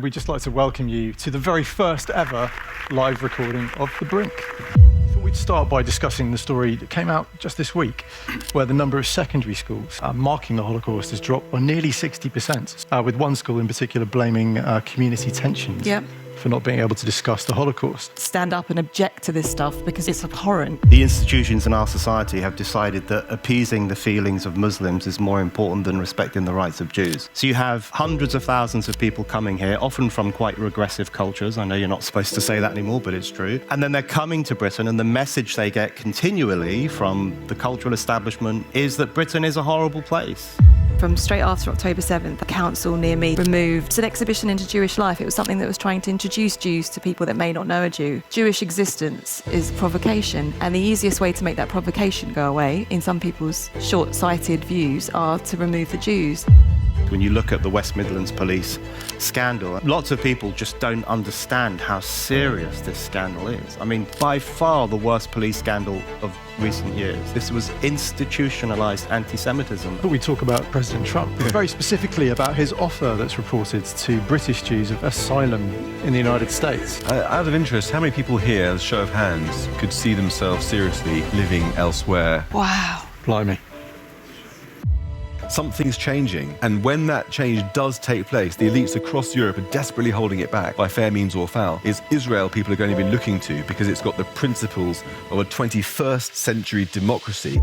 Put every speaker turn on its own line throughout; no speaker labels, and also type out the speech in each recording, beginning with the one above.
We'd just like to welcome you to the very first ever live recording of The Brink. I thought we'd start by discussing the story that came out just this week, where the number of secondary schools marking the Holocaust has dropped by nearly 60%, with one school in particular blaming community tensions. For not being able to discuss the Holocaust.
Stand up and object to this stuff because it's abhorrent.
The institutions in our society have decided that appeasing the feelings of Muslims is more important than respecting the rights of Jews. So you have hundreds of thousands of people coming here, often from quite regressive cultures. I know you're not supposed to say that anymore, but it's true. And then they're coming to Britain, and the message they get continually from the cultural establishment is that Britain is a horrible place.
From straight after October 7th, the council near me removed an exhibition into Jewish life. It was something that was trying to introduce Jews to people that may not know a Jew. Jewish existence is provocation, and the easiest way to make that provocation go away, in some people's short-sighted views, are to remove the Jews.
When you look at the West Midlands police scandal, lots of people just don't understand how serious this scandal is. I mean, by far the worst police scandal of recent years. This was institutionalised anti-Semitism.
But we talk about President Trump, very specifically about his offer that's reported to British Jews of asylum in the United States.
Out of interest, how many people here, as a show of hands, could see themselves seriously living elsewhere?
Wow.
Blimey.
Something's changing, and when that change does take place, the elites across Europe are desperately holding it back by fair means or foul. It's Israel people are going to be looking to because it's got the principles of a 21st century democracy.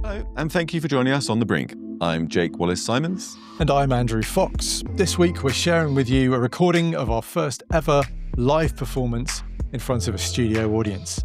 Hello, and thank you for joining us on The Brink. I'm Jake Wallace-Simons.
And I'm Andrew Fox. This week we're sharing with you a recording of our first ever live performance in front of a studio audience.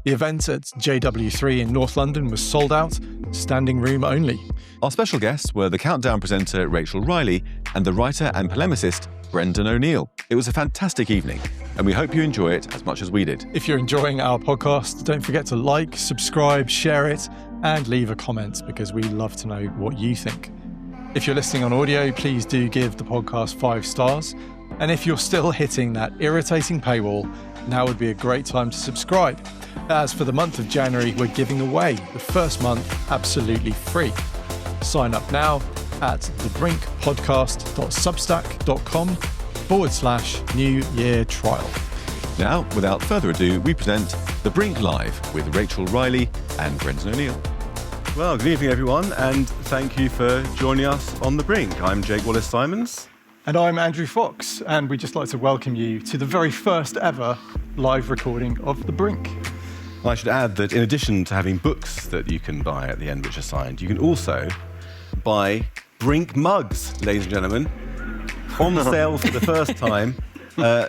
The event at JW3 in North London was sold out, standing room only.
Our special guests were the Countdown presenter Rachel Riley and the writer and polemicist Brendan O'Neill. It was a fantastic evening, and we hope you enjoy it as much as we did.
If you're enjoying our podcast, don't forget to like, subscribe, share it, and leave a comment, because we love to know what you think. If you're listening on audio, please do give the podcast 5 stars. And if you're still hitting that irritating paywall, now would be a great time to subscribe. As for the month of January, we're giving away the first month absolutely free. Sign up now at thebrinkpodcast.substack.com/New Year Trial.
Now, without further ado, we present The Brink Live with Rachel Riley and Brendan O'Neill. Well, good evening, everyone, and thank you for joining us on The Brink. I'm Jake Wallace-Simons.
And I'm Andrew Fox, and we'd just like to welcome you to the very first ever live recording of The Brink.
I should add that in addition to having books that you can buy at the end which are signed, you can also buy Brink mugs, ladies and gentlemen, on sale for the first time.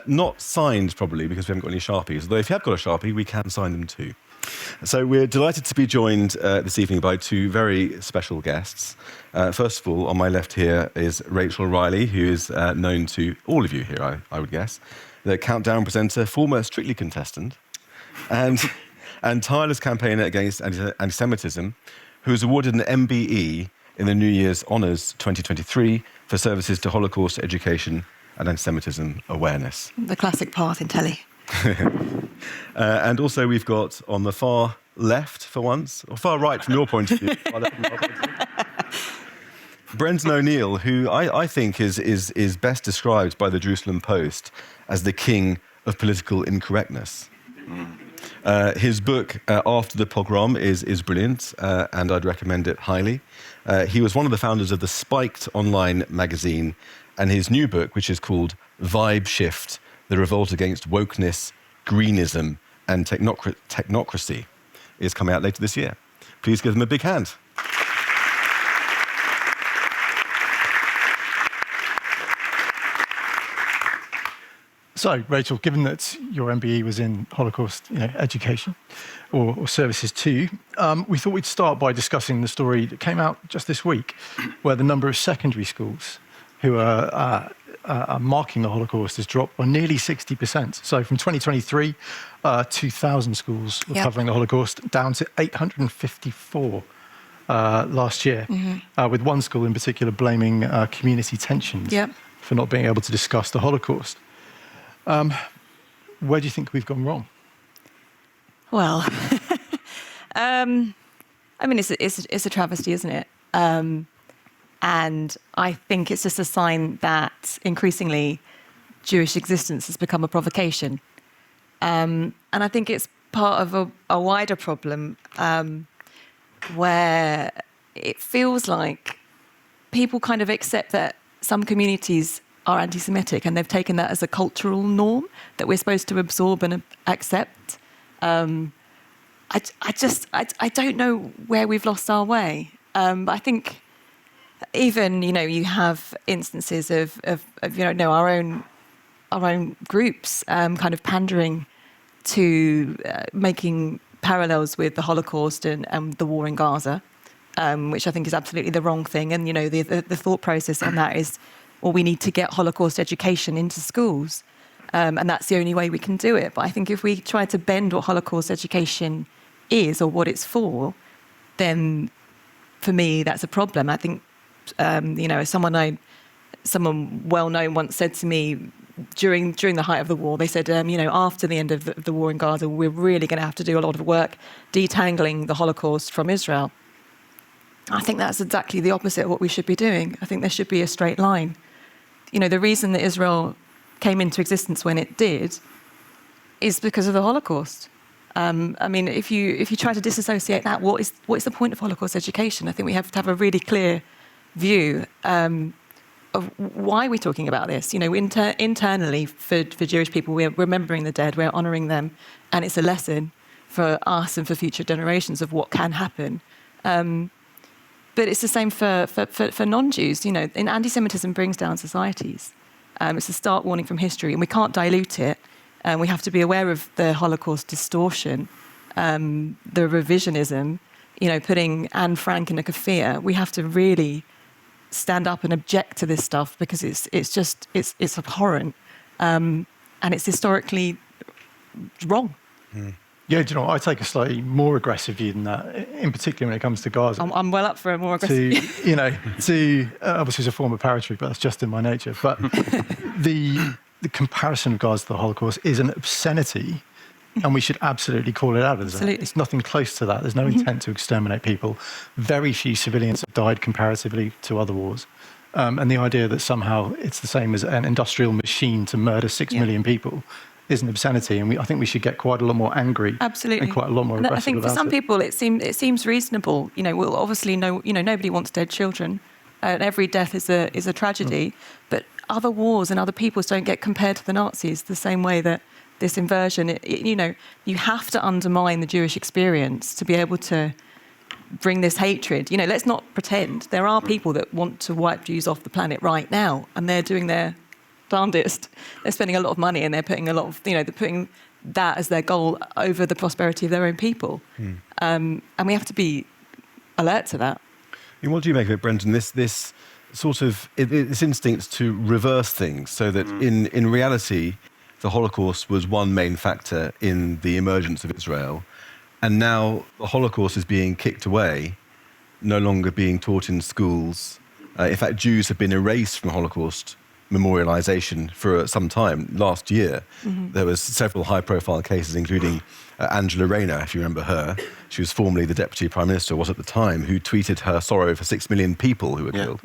Not signed, probably, because we haven't got any Sharpies, although if you have got a Sharpie, we can sign them too. So we're delighted to be joined this evening by 2 very special guests. First of all, on my left here is Rachel Riley, who is known to all of you here, I would guess, the Countdown presenter, former Strictly contestant, and tireless campaigner against antisemitism, who was awarded an MBE in the New Year's Honours 2023 for services to Holocaust education and antisemitism awareness.
The classic path in telly.
And also we've got on the far left, for once, or far right from your point of view, Brendan O'Neill, who I think is best described by the Jerusalem Post as the king of political incorrectness. His book, After the Pogrom, is brilliant, and I'd recommend it highly. He was one of the founders of the Spiked online magazine, and his new book, which is called Vibe Shift, The Revolt Against Wokeness, Greenism, and Technocracy, is coming out later this year. Please give them a big hand.
So, Rachel, given that your MBE was in Holocaust education or services too, we thought we'd start by discussing the story that came out just this week, where the number of secondary schools who are marking the Holocaust has dropped by nearly 60%. So from 2023, 2,000 schools were covering the Holocaust, down to 854 last year, with one school in particular blaming community tensions for not being able to discuss the Holocaust. Where do you think we've gone wrong?
Well, I mean, it's a travesty, isn't it? And I think it's just a sign that increasingly Jewish existence has become a provocation. And I think it's part of a wider problem where it feels like people kind of accept that some communities are anti-Semitic, and they've taken that as a cultural norm that we're supposed to absorb and accept. I don't know where we've lost our way. But I think even, you have instances of our own groups kind of pandering to making parallels with the Holocaust and the war in Gaza, which I think is absolutely the wrong thing. And, the thought process on that is, well, we need to get Holocaust education into schools. And that's the only way we can do it. But I think if we try to bend what Holocaust education is or what it's for, then for me, that's a problem. I think, as someone well-known once said to me during the height of the war, they said, after the end of the war in Gaza, we're really going to have to do a lot of work detangling the Holocaust from Israel. I think that's exactly the opposite of what we should be doing. I think there should be a straight line. The reason that Israel came into existence when it did is because of the Holocaust. If you try to disassociate that, what is the point of Holocaust education? I think we have to have a really clear view of why we're talking about this. Internally for Jewish people, we're remembering the dead, we're honouring them, and it's a lesson for us and for future generations of what can happen. But it's the same for non-Jews. Antisemitism brings down societies. It's a stark warning from history, and we can't dilute it. We have to be aware of the Holocaust distortion, the revisionism, putting Anne Frank in a kafir. We have to really stand up and object to this stuff because it's abhorrent, and it's historically wrong.
Mm. Yeah, do you know what? I take a slightly more aggressive view than that, in particular when it comes to Gaza.
I'm well up for a more aggressive
view. Obviously as a former paratrooper, that's just in my nature. But the comparison of Gaza to the Holocaust is an obscenity, and we should absolutely call it out as that. It's nothing close to that. There's no intent to exterminate people. Very few civilians have died comparatively to other wars. And the idea that somehow it's the same as an industrial machine to murder 6 million people is an obscenity, and I think we should get quite a lot more angry.
Absolutely.
And quite a lot more aggressive.
I think for some people it seems reasonable. Well, obviously, nobody wants dead children, and every death is a tragedy. But other wars and other peoples don't get compared to the Nazis the same way that this inversion. You have to undermine the Jewish experience to be able to bring this hatred. Let's not pretend there are people that want to wipe Jews off the planet right now, and they're doing their darndest. They're spending a lot of money, and they're putting they're putting that as their goal over the prosperity of their own people. And we have to be alert to that.
What do you make of it, Brendan? This sort of this instinct to reverse things, so that in reality, the Holocaust was one main factor in the emergence of Israel, and now the Holocaust is being kicked away, no longer being taught in schools. In fact, Jews have been erased from Holocaust memorialization for some time. Last year, there was several high-profile cases, including Angela Rayner, if you remember her. She was formerly the Deputy Prime Minister, was at the time, who tweeted her sorrow for 6 million people who were killed.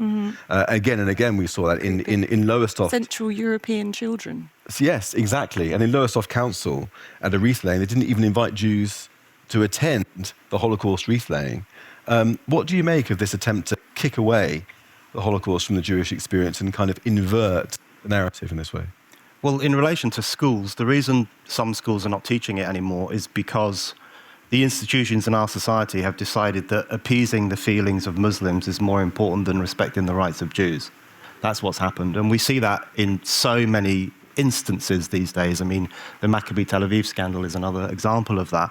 Again and again, we saw that in Lowestoft.
Central European children.
Yes, exactly. And in Lowestoft Council, at a wreath laying, they didn't even invite Jews to attend the Holocaust wreath laying. What do you make of this attempt to kick away the Holocaust from the Jewish experience and kind of invert the narrative in this way?
Well, in relation to schools, the reason some schools are not teaching it anymore is because the institutions in our society have decided that appeasing the feelings of Muslims is more important than respecting the rights of Jews. That's what's happened. And we see that in so many instances these days. I mean, the Maccabi Tel Aviv scandal is another example of that.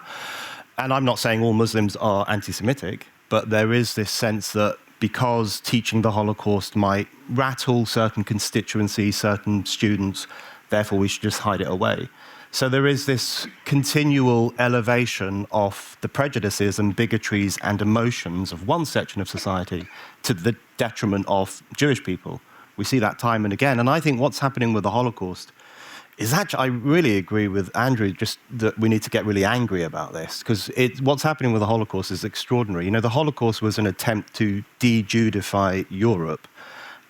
And I'm not saying all Muslims are anti-Semitic, but there is this sense that because teaching the Holocaust might rattle certain constituencies, certain students, therefore we should just hide it away. So there is this continual elevation of the prejudices and bigotries and emotions of one section of society to the detriment of Jewish people. We see that time and again. And I think what's happening with the Holocaust is actually, I really agree with Andrew, just that we need to get really angry about this, because what's happening with the Holocaust is extraordinary. You know, the Holocaust was an attempt to de-Judify Europe,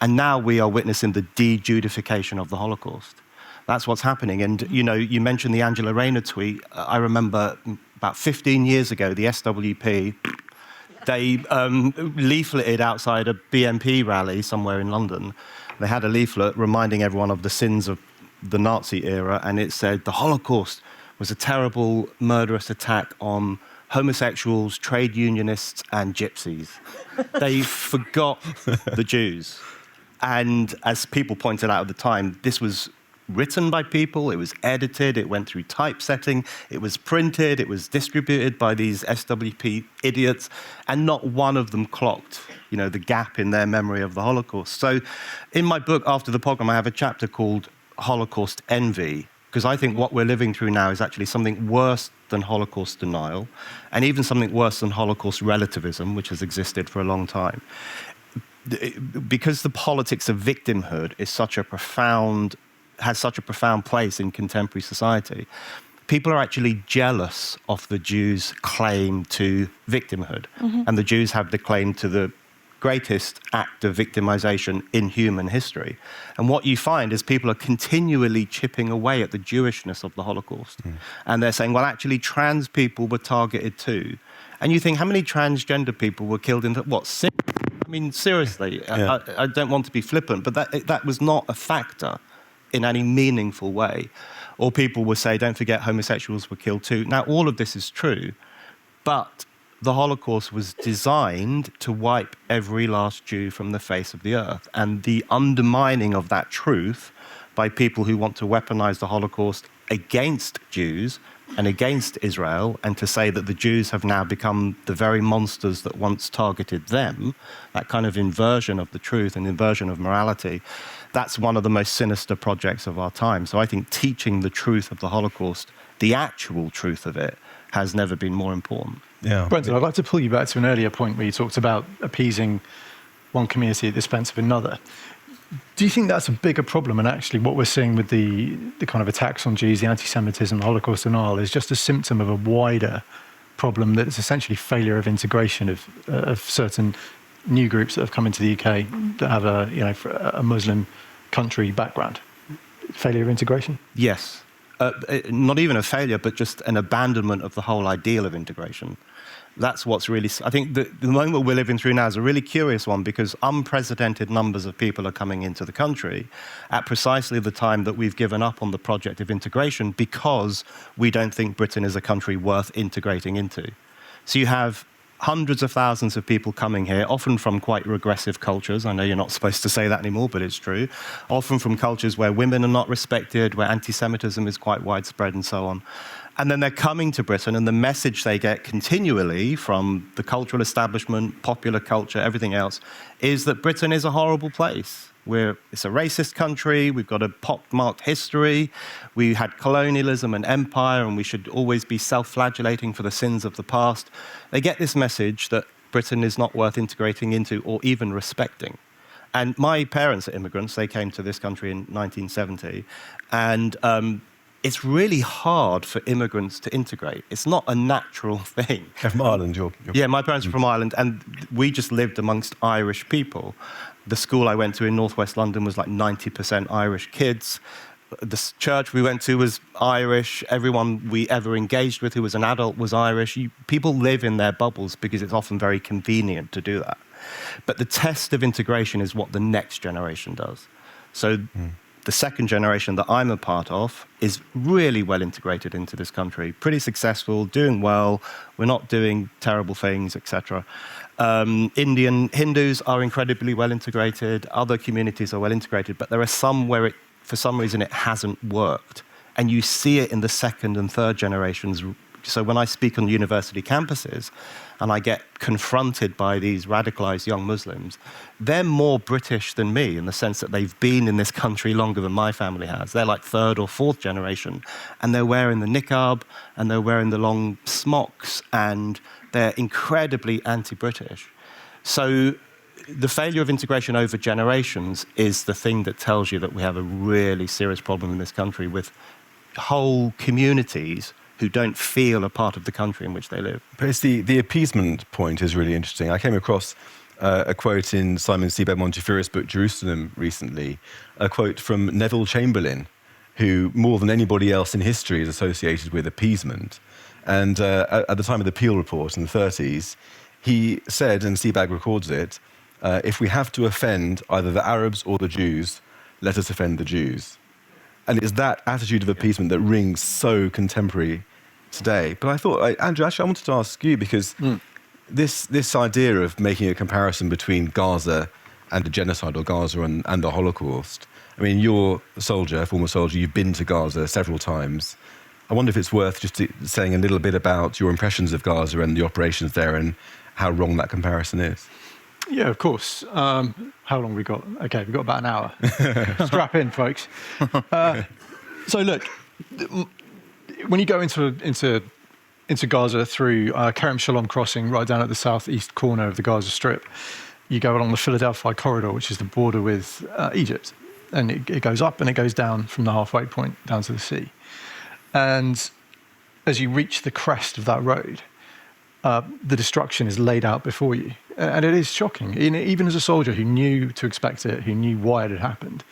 and now we are witnessing the de-Judification of the Holocaust. That's what's happening. And, you know, you mentioned the Angela Rayner tweet. I remember about 15 years ago, the SWP, they leafleted outside a BNP rally somewhere in London. They had a leaflet reminding everyone of the sins of the Nazi era, and it said the Holocaust was a terrible, murderous attack on homosexuals, trade unionists, and gypsies. They forgot the Jews. And as people pointed out at the time, this was written by people, it was edited, it went through typesetting, it was printed, it was distributed by these SWP idiots, and not one of them clocked, you know, the gap in their memory of the Holocaust. So in my book, after the program, I have a chapter called Holocaust Envy, because I think what we're living through now is actually something worse than Holocaust denial, and even something worse than Holocaust relativism, which has existed for a long time. Because the politics of victimhood is has such a profound place in contemporary society, people are actually jealous of the Jews' claim to victimhood. Mm-hmm. And the Jews have the claim to the greatest act of victimization in human history. And what you find is people are continually chipping away at the Jewishness of the Holocaust. Mm. And they're saying, well, actually, trans people were targeted too. And you think, how many transgender people were killed in six? I mean, seriously, yeah. I don't want to be flippant, but that was not a factor in any meaningful way. Or people would say, don't forget, homosexuals were killed too. Now, all of this is true, but the Holocaust was designed to wipe every last Jew from the face of the earth. And the undermining of that truth by people who want to weaponize the Holocaust against Jews and against Israel, and to say that the Jews have now become the very monsters that once targeted them, that kind of inversion of the truth and inversion of morality, that's one of the most sinister projects of our time. So I think teaching the truth of the Holocaust, the actual truth of it, has never been more important.
Yeah. Brendan, I'd like to pull you back to an earlier point where you talked about appeasing one community at the expense of another. Do you think that's a bigger problem? And actually what we're seeing with the kind of attacks on Jews, the anti-Semitism, the Holocaust denial, is just a symptom of a wider problem that is essentially failure of integration of certain new groups that have come into the UK that have a Muslim country background? Failure of integration?
Yes. Not even a failure, but just an abandonment of the whole ideal of integration. That's what's really... I think the moment we're living through now is a really curious one, because unprecedented numbers of people are coming into the country at precisely the time that we've given up on the project of integration, because we don't think Britain is a country worth integrating into. So you have hundreds of thousands of people coming here, often from quite regressive cultures. I know you're not supposed to say that anymore, but it's true. Often from cultures where women are not respected, where anti-Semitism is quite widespread and so on. And then they're coming to Britain, and the message they get continually from the cultural establishment, popular culture, everything else, is that Britain is a horrible place. It's a racist country, we've got a pockmarked history, we had colonialism and empire, and we should always be self-flagellating for the sins of the past. They get this message that Britain is not worth integrating into or even respecting. And my parents are immigrants. They came to this country in 1970, and it's really hard for immigrants to integrate. It's not a natural thing.
You're from Ireland,
Yeah, my parents are from Ireland, and we just lived amongst Irish people. The school I went to in northwest London was like 90% Irish kids. The church we went to was Irish. Everyone we ever engaged with who was an adult was Irish. People live in their bubbles because it's often very convenient to do that. But the test of integration is what the next generation does. So the second generation that I'm a part of is really well integrated into this country, pretty successful, doing well. We're not doing terrible things, etc. Indian Hindus are incredibly well integrated. Other communities are well integrated, but there are some where for some reason it hasn't worked. And you see it in the second and third generations. So when I speak on university campuses and I get confronted by these radicalized young Muslims, they're more British than me in the sense that they've been in this country longer than my family has. They're like third or fourth generation, and they're wearing the niqab, and they're wearing the long smocks, and they're incredibly anti-British. So the failure of integration over generations is the thing that tells you that we have a really serious problem in this country with whole communities who don't feel a part of the country in which they live.
But it's the appeasement point is really interesting. I came across a quote in Simon Sebag Montefiore's book Jerusalem recently, a quote from Neville Chamberlain, who more than anybody else in history is associated with appeasement. And at the time of the Peel Report in the 30s, he said, and Sebag records it, if we have to offend either the Arabs or the Jews, let us offend the Jews. And it's that attitude of appeasement that rings so contemporary today. But I thought, Andrew, actually, I wanted to ask you, because this idea of making a comparison between Gaza and the genocide, or Gaza and the Holocaust, I mean, you're a soldier, a former soldier, you've been to Gaza several times. I wonder if it's worth just saying a little bit about your impressions of Gaza and the operations there and how wrong that comparison is.
Yeah, of course. How long we got? Okay, we've got about an hour. Strap in, folks. So look, when you go into Gaza through Kerem Shalom crossing, right down at the southeast corner of the Gaza Strip, you go along the Philadelphia corridor, which is the border with Egypt, and it goes up and it goes down from the halfway point down to the sea. And as you reach the crest of that road, the destruction is laid out before you. And it is shocking. Even as a soldier who knew to expect it, who knew why it had happened,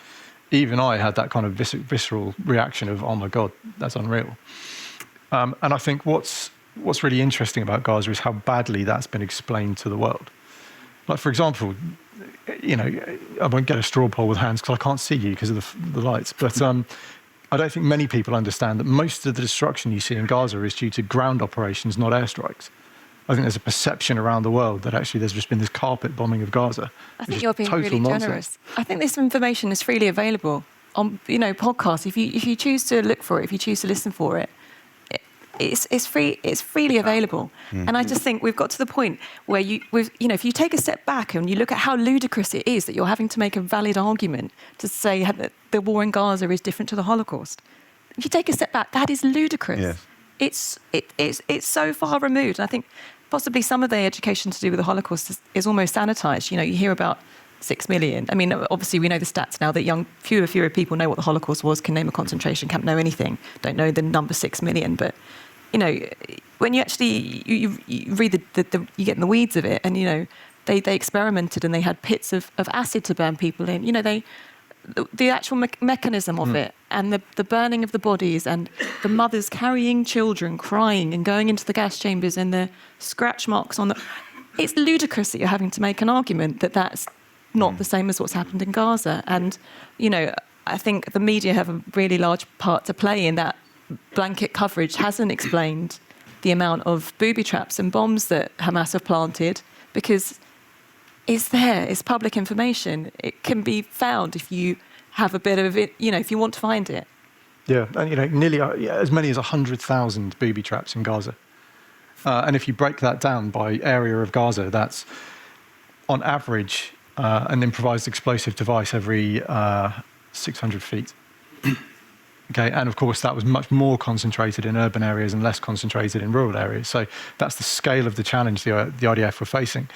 even I had that kind of visceral reaction of, oh my God, that's unreal. And I think what's really interesting about Gaza is how badly that's been explained to the world. Like, for example, I won't get a straw poll with hands because I can't see you because of the lights, but I don't think many people understand that most of the destruction you see in Gaza is due to ground operations, not airstrikes. I think there's a perception around the world that actually there's just been this carpet bombing of Gaza.
I think you're being really generous. I think this information is freely available on, podcasts. If you choose to look for it, if you choose to listen for it, it's free. It's freely available. And I just think we've got to the point where if you take a step back and you look at how ludicrous it is that you're having to make a valid argument to say that the war in Gaza is different to the Holocaust. If you take a step back, that is ludicrous.
Yes.
It's so far removed. And I think possibly some of the education to do with the Holocaust is almost sanitized. You hear about 6 million. I mean, obviously we know the stats now that fewer people know what the Holocaust was, can name a concentration camp, know anything, don't know the number 6 million. But, when you actually, you read you get in the weeds of it, and, they experimented and they had pits of acid to burn people in. The actual mechanism of it, and the burning of the bodies, and the mothers carrying children, crying and going into the gas chambers, and the scratch marks on it's ludicrous that you're having to make an argument that that's not the same as what's happened in Gaza. And, I think the media have a really large part to play in that. Blanket coverage hasn't explained the amount of booby traps and bombs that Hamas have planted, because it's there, it's public information. It can be found if you have a bit of it, if you want to find it.
Yeah, and nearly as many as 100,000 booby traps in Gaza. And if you break that down by area of Gaza, that's on average an improvised explosive device every 600 feet. Okay, and of course that was much more concentrated in urban areas and less concentrated in rural areas. So that's the scale of the challenge the IDF were facing.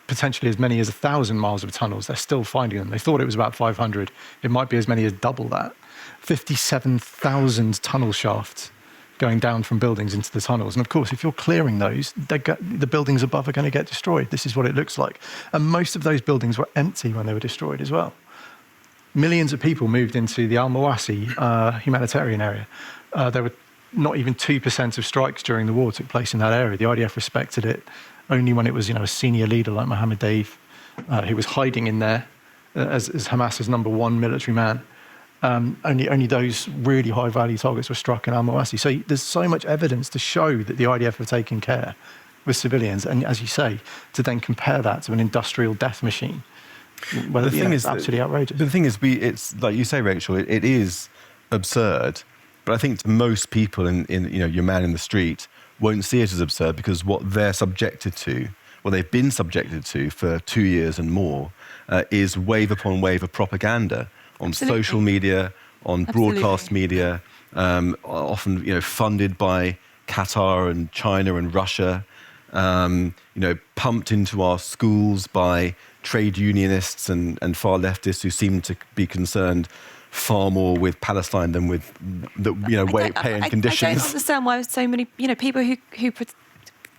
Potentially as many as 1,000 miles of tunnels. They're still finding them. They thought it was about 500. It might be as many as double that. 57,000 tunnel shafts going down from buildings into the tunnels. And of course, if you're clearing those, the buildings above are going to get destroyed. This is what it looks like. And most of those buildings were empty when they were destroyed as well. Millions of people moved into the Al-Mawasi humanitarian area. There were not even 2% of strikes during the war took place in that area. The IDF respected it only when it was, a senior leader like Mohammed Deif, who was hiding in there as Hamas's number one military man. Only those really high-value targets were struck in Al-Mawasi. So there's so much evidence to show that the IDF have taken care with civilians. And as you say, to then compare that to an industrial death machine. Well, the thing is absolutely outrageous.
The thing is, it's like you say, Rachel. It is absurd, but I think to most people, in your man in the street, won't see it as absurd because what they're subjected to, what they've been subjected to for 2 years and more, is wave upon wave of propaganda on social media, on broadcast media, often funded by Qatar and China and Russia, pumped into our schools by trade unionists and far leftists who seem to be concerned far more with Palestine than with the pay and conditions.
I don't understand why so many people who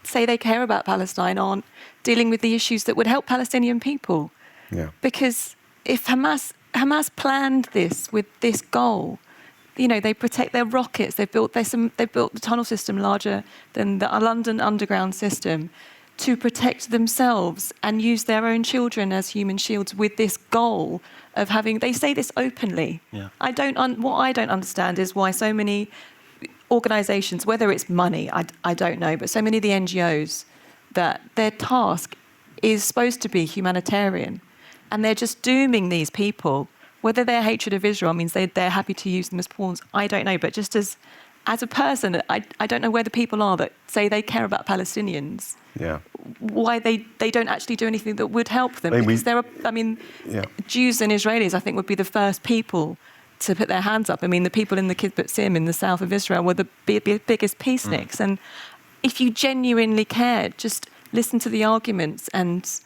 say they care about Palestine aren't dealing with the issues that would help Palestinian people.
Yeah.
Because if Hamas planned this with this goal, they protect their rockets. They built the tunnel system larger than the London Underground system to protect themselves and use their own children as human shields with this goal of having. They say this openly.
Yeah.
What I don't understand is why so many organisations, whether it's money, I don't know, but so many of the NGOs, that their task is supposed to be humanitarian, and they're just dooming these people. Whether their hatred of Israel means they're happy to use them as pawns, I don't know. But just as a person, I don't know where the people are that say they care about Palestinians.
Yeah.
Why they don't actually do anything that would help them.
I mean,
because Jews and Israelis, I think, would be the first people to put their hands up. I mean, the people in the Kibbutz Sim in the south of Israel were the biggest peaceniks. And if you genuinely cared, just listen to the arguments and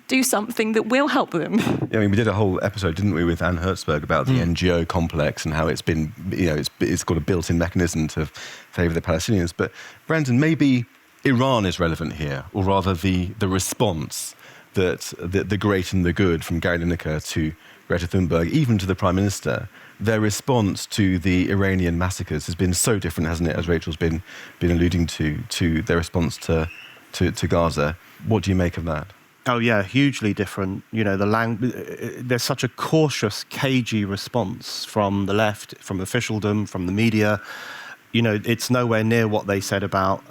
do something that will help them.
Yeah, I mean, we did a whole episode, didn't we, with Anne Hertzberg about the NGO complex and how it's been, it's got a built-in mechanism to favour the Palestinians. But Brandon, maybe Iran is relevant here, or rather the response that the great and the good, from Gary Lineker to Greta Thunberg, even to the Prime Minister, their response to the Iranian massacres has been so different, hasn't it, as Rachel's been alluding to their response to Gaza. What do you make of that?
Oh yeah, hugely different. There's such a cautious, cagey response from the left, from officialdom, from the media. It's nowhere near what they said about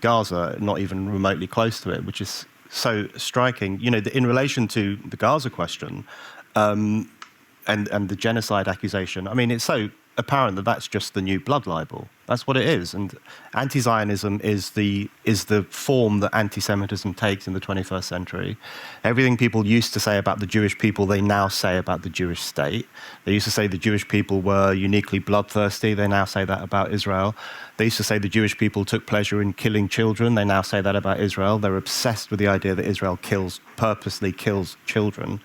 Gaza, not even remotely close to it, which is so striking. In relation to the Gaza question and the genocide accusation, I mean, it's so apparent that that's just the new blood libel. That's what it is. And anti-Zionism is the form that anti-Semitism takes in the 21st century. Everything people used to say about the Jewish people, they now say about the Jewish state. They used to say the Jewish people were uniquely bloodthirsty. They now say that about Israel. They used to say the Jewish people took pleasure in killing children. They now say that about Israel. They're obsessed with the idea that Israel purposely kills children.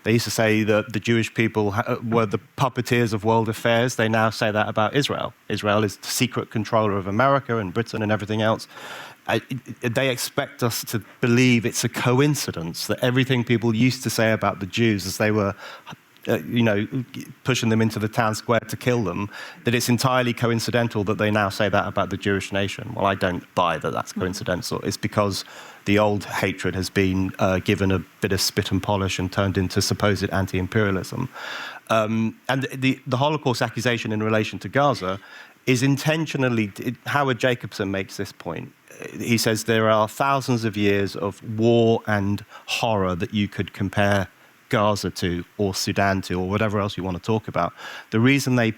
They used to say that the Jewish people were the puppeteers of world affairs. They now say that about Israel. Israel is the secret controller of America and Britain and everything else. They expect us to believe it's a coincidence that everything people used to say about the Jews as they were pushing them into the town square to kill them, that it's entirely coincidental that they now say that about the Jewish nation. Well, I don't buy that that's coincidental. It's because the old hatred has been given a bit of spit and polish and turned into supposed anti-imperialism. And the Holocaust accusation in relation to Gaza is intentionally... Howard Jacobson makes this point. He says there are thousands of years of war and horror that you could compare Gaza to, or Sudan to, or whatever else you want to talk about. The reason they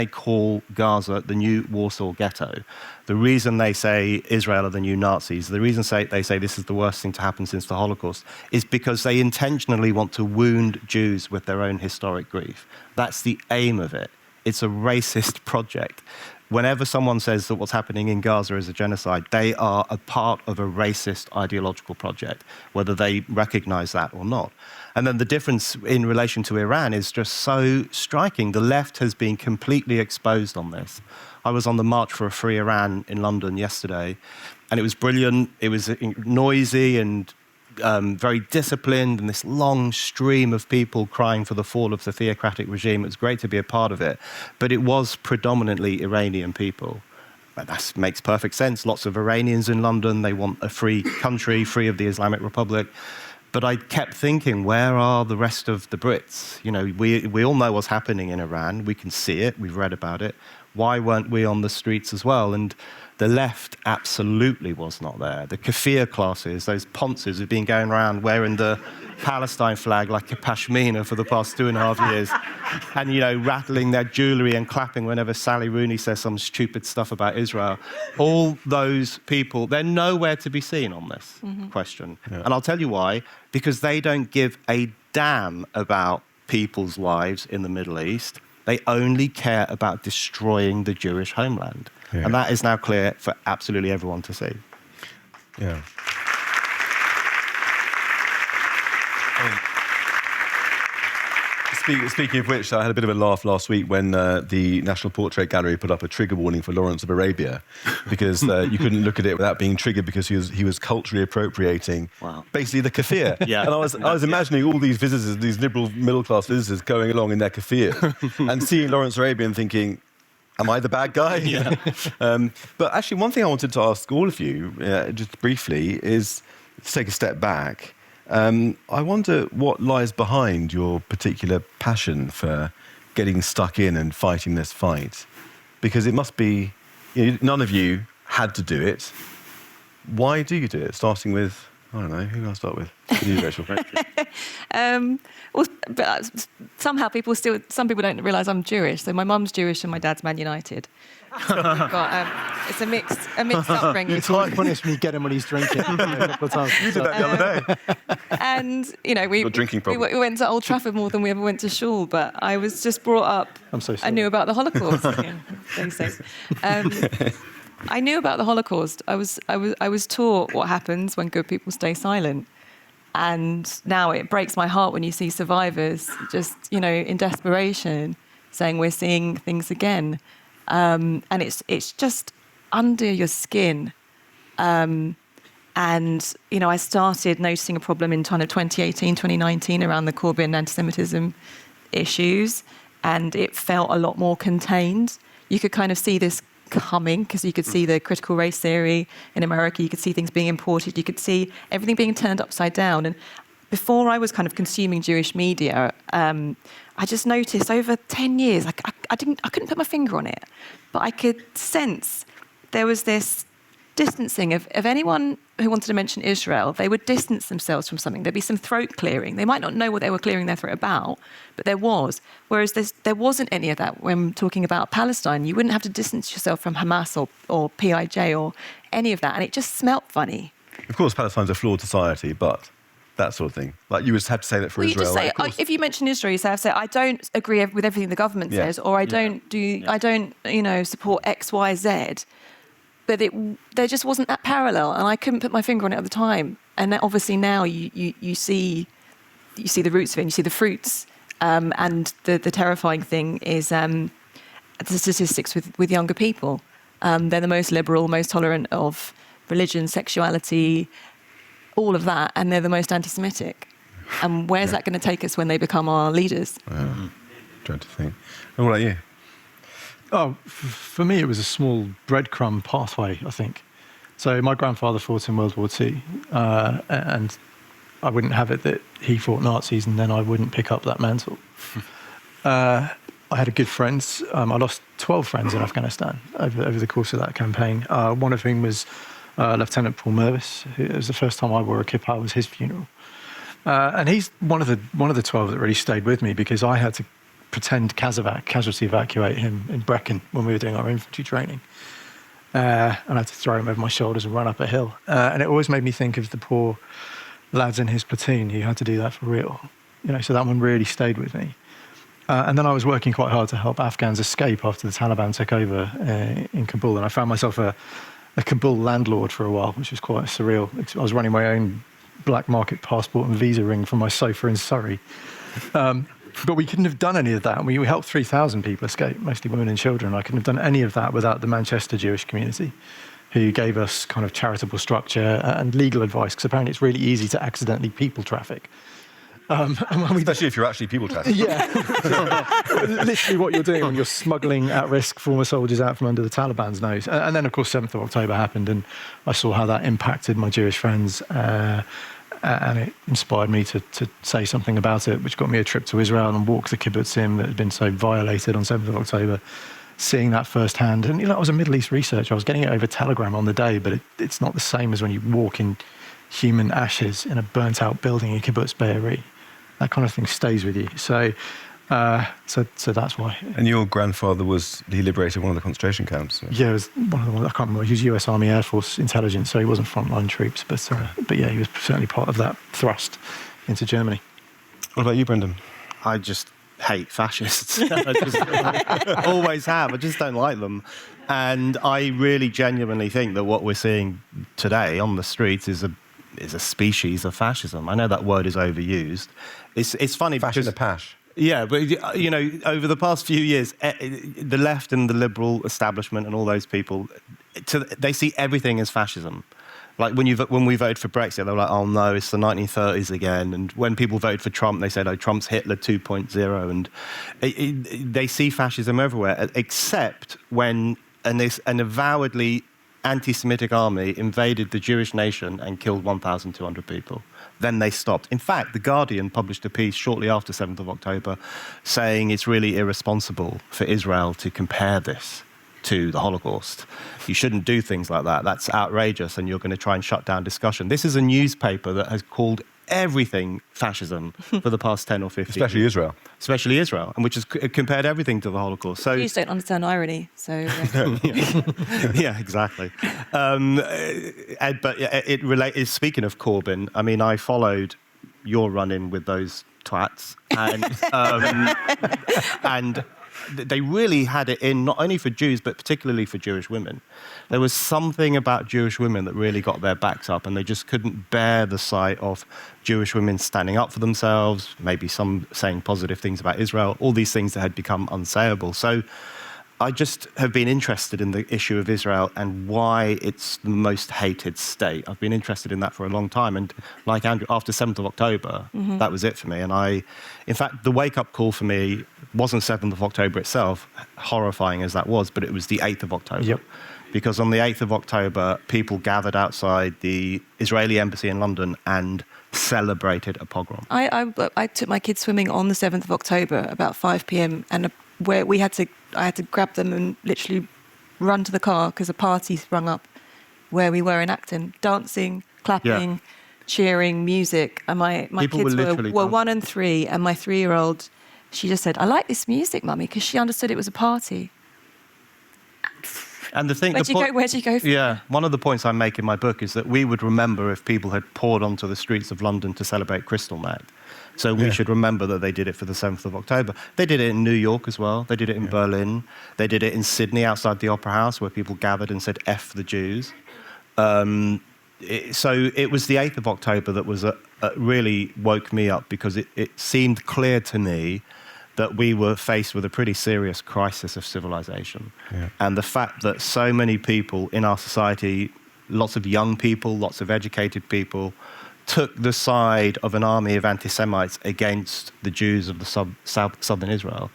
call Gaza the new Warsaw Ghetto, the reason they say Israel are the new Nazis, the reason they say this is the worst thing to happen since the Holocaust, is because they intentionally want to wound Jews with their own historic grief. That's the aim of it. It's a racist project. Whenever someone says that what's happening in Gaza is a genocide, they are a part of a racist ideological project, whether they recognize that or not. And then the difference in relation to Iran is just so striking. The left has been completely exposed on this. I was on the March for a Free Iran in London yesterday, and it was brilliant. It was noisy and very disciplined, and this long stream of people crying for the fall of the theocratic regime. It was great to be a part of it, but it was predominantly Iranian people. That makes perfect sense. Lots of Iranians in London. They want a free country, free of the Islamic Republic. But I kept thinking, where are the rest of the Brits? We all know what's happening in Iran. We can see it. We've read about it. Why weren't we on the streets as well? And the left absolutely was not there. The kafir classes, those ponces who've been going around wearing the Palestine flag like a pashmina for the past 2.5 years, and, rattling their jewellery and clapping whenever Sally Rooney says some stupid stuff about Israel. All those people, they're nowhere to be seen on this question. Yeah. And I'll tell you why. Because they don't give a damn about people's lives in the Middle East. They only care about destroying the Jewish homeland. Yeah. And that is now clear for absolutely everyone to see.
Yeah. Speaking of which, I had a bit of a laugh last week when the National Portrait Gallery put up a trigger warning for Lawrence of Arabia, because you couldn't look at it without being triggered because he was culturally appropriating basically the kafir.
Yeah.
And I was imagining all these visitors, these liberal middle-class visitors going along in their kafirs and seeing Lawrence of Arabia and thinking, am I the bad guy?
Yeah.
But actually, one thing I wanted to ask all of you, just briefly, is to take a step back. I wonder what lies behind your particular passion for getting stuck in and fighting this fight. Because it must be, none of you had to do it. Why do you do it? Starting with, I don't know, who can I start with? You, Rachel.
Well, but somehow some people don't realise I'm Jewish. So my mum's Jewish and my dad's Man United. So we've got, it's a mixed upbringing.
It's quite funny when you get him when he's drinking. You did
that the other day.
And, we went to Old Trafford more than we ever went to Shul, but I was just brought up.
I'm so sorry.
I knew about the Holocaust. I knew about the Holocaust. I was taught what happens when good people stay silent. And now it breaks my heart when you see survivors just, in desperation saying we're seeing things again. And it's just under your skin. And, I started noticing a problem in kind of 2018, 2019 around the Corbyn antisemitism issues. And it felt a lot more contained. You could kind of see this coming because you could see the critical race theory in America. You could see things being imported. You could see everything being turned upside down. And before I was kind of consuming Jewish media, I just noticed over 10 years, I couldn't put my finger on it, but I could sense there was this distancing of anyone who wanted to mention Israel. They would distance themselves from something. There'd be some throat clearing. They might not know what they were clearing their throat about, but there was. Whereas there wasn't any of that when talking about Palestine. You wouldn't have to distance yourself from Hamas or PIJ or any of that. And it just smelt funny.
Of course, Palestine's a flawed society, but that sort of thing. Like, you would have to say that for Israel.
You just say, if you mention Israel, you have to say, I don't agree with everything the government says, or I don't support X, Y, Z. But there just wasn't that parallel, and I couldn't put my finger on it at the time. And obviously now you see the roots of it, and you see the fruits. And the terrifying thing is the statistics with younger people. They're the most liberal, most tolerant of religion, sexuality, all of that, and they're the most anti-Semitic. And where's that going to take us when they become our leaders?
Trying to think. And what about you?
Oh, for me, it was a small breadcrumb pathway, I think. So my grandfather fought in World War II, and I wouldn't have it that he fought Nazis and then I wouldn't pick up that mantle. I had a good friends. I lost 12 friends in Afghanistan over the course of that campaign. One of whom was Lieutenant Paul Mervis. It was the first time I wore a kippah. It was his funeral. And he's one of the 12 that really stayed with me, because I had to pretend casualty evacuate him in Brecon when we were doing our infantry training. And I had to throw him over my shoulders and run up a hill. And it always made me think of the poor lads in his platoon who had to do that for real. So that one really stayed with me. And then I was working quite hard to help Afghans escape after the Taliban took over in Kabul. And I found myself a Kabul landlord for a while, which was quite surreal. I was running my own black market passport and visa ring from my sofa in Surrey. But we couldn't have done any of that. We helped 3,000 people escape, mostly women and children. I couldn't have done any of that without the Manchester Jewish community, who gave us kind of charitable structure and legal advice, because apparently it's really easy to accidentally people traffic.
Especially if you're actually people trafficking.
Yeah. Literally what you're doing when you're smuggling at-risk former soldiers out from under the Taliban's nose. And then, of course, 7th of October happened, and I saw how that impacted my Jewish friends. And it inspired me to say something about it, which got me a trip to Israel and walk the kibbutzim that had been so violated on 7th of October, seeing that firsthand. And, I was a Middle East researcher. I was getting it over Telegram on the day, but it's not the same as when you walk in human ashes in a burnt-out building in Kibbutz Be'eri. That kind of thing stays with you. So that's why.
And your grandfather he liberated one of the concentration camps? So.
Yeah, it was one of the ones, I can't remember. He was US Army Air Force intelligence, so he wasn't frontline troops, but yeah, he was certainly part of that thrust into Germany.
What about you, Brendan?
I just hate fascists. I always have. I just don't like them. And I really genuinely think that what we're seeing today on the streets is a species of fascism. I know that word is overused. It's funny
Fashion
because...
a pash.
Yeah, but over the past few years, the left and the liberal establishment and all those people, they see everything as fascism. Like when we voted for Brexit, they were like, "Oh no, it's the 1930s again." And when people voted for Trump, they said, "Oh, Trump's Hitler 2.0." And they see fascism everywhere, except when an avowedly anti-Semitic army invaded the Jewish nation and killed 1,200 people. Then they stopped. In fact, The Guardian published a piece shortly after 7th of October saying it's really irresponsible for Israel to compare this to the Holocaust. You shouldn't do things like that. That's outrageous, and you're going to try and shut down discussion. This is a newspaper that has called everything fascism for the past 10 or 15
Especially
years.
Israel.
Especially Israel, and which has compared everything to the Holocaust. So
Jews don't understand irony, so...
yeah, exactly. But speaking of Corbyn, I mean, I followed your run-in with those twats, and they really had it in, not only for Jews, but particularly for Jewish women. There was something about Jewish women that really got their backs up, and they just couldn't bear the sight of Jewish women standing up for themselves, maybe some saying positive things about Israel, all these things that had become unsayable. So I just have been interested in the issue of Israel and why it's the most hated state. I've been interested in that for a long time. And like Andrew, after 7th of October, that was it for me. And in fact, the wake-up call for me wasn't 7th of October itself, horrifying as that was, but it was the 8th of October.
Yep.
Because on the 8th of October, people gathered outside the Israeli embassy in London and celebrated a pogrom.
I took my kids swimming on the 7th of October about 5 p.m. and where I had to grab them and literally run to the car because a party sprung up where we were in Acton, dancing, clapping, cheering, music. And my kids were 1 and 3, and my 3-year-old, she just said, "I like this music, Mummy," because she understood it was a party.
And the thing,
where'd you go from?
Yeah, one of the points I make in my book is that we would remember if people had poured onto the streets of London to celebrate Kristallnacht. So we should remember that they did it for the 7th of October. They did it in New York as well. They did it in Berlin. They did it in Sydney outside the Opera House where people gathered and said, "F the Jews." So it was the 8th of October that was really woke me up because it seemed clear to me that we were faced with a pretty serious crisis of civilization. Yeah. And the fact that so many people in our society, lots of young people, lots of educated people, took the side of an army of anti-Semites against the Jews of the southern Israel,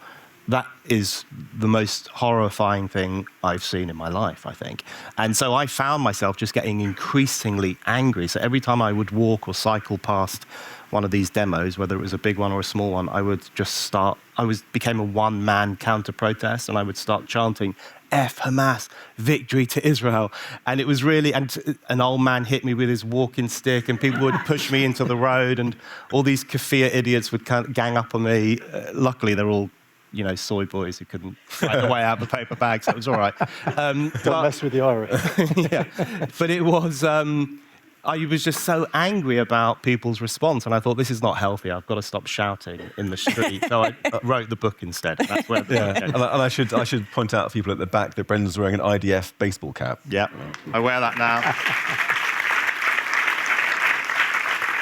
that is the most horrifying thing I've seen in my life, I think. And so I found myself just getting increasingly angry. So every time I would walk or cycle past one of these demos, whether it was a big one or a small one, I would just became a one-man counter-protest, and I would start chanting, "F Hamas, victory to Israel." And it was really, and an old man hit me with his walking stick, and people would push me into the road, and all these kafir idiots would gang up on me. Luckily, they're all, soy boys who couldn't find their way out of the paper bag, so it was all right.
Don't mess with the Irish.
Yeah, but it was... I was just so angry about people's response, and I thought, this is not healthy. I've got to stop shouting in the street. So I wrote the book instead. That's where.
And I should point out to people at the back that Brendan's wearing an IDF baseball cap.
Yeah, I wear that now.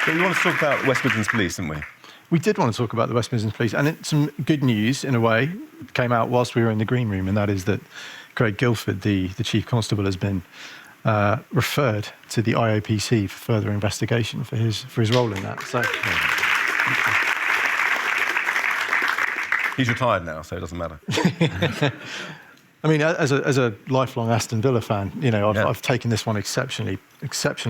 So we want to talk about West Midlands Police, didn't we?
We did want to talk about the West Midlands Police, and some good news, in a way, came out whilst we were in the green room, and that is that Craig Guildford, the Chief Constable, has been referred to the IOPC for further investigation for his role in that. So
he's retired now, so it doesn't matter.
I mean, as a lifelong Aston Villa fan, I've taken this one exceptionally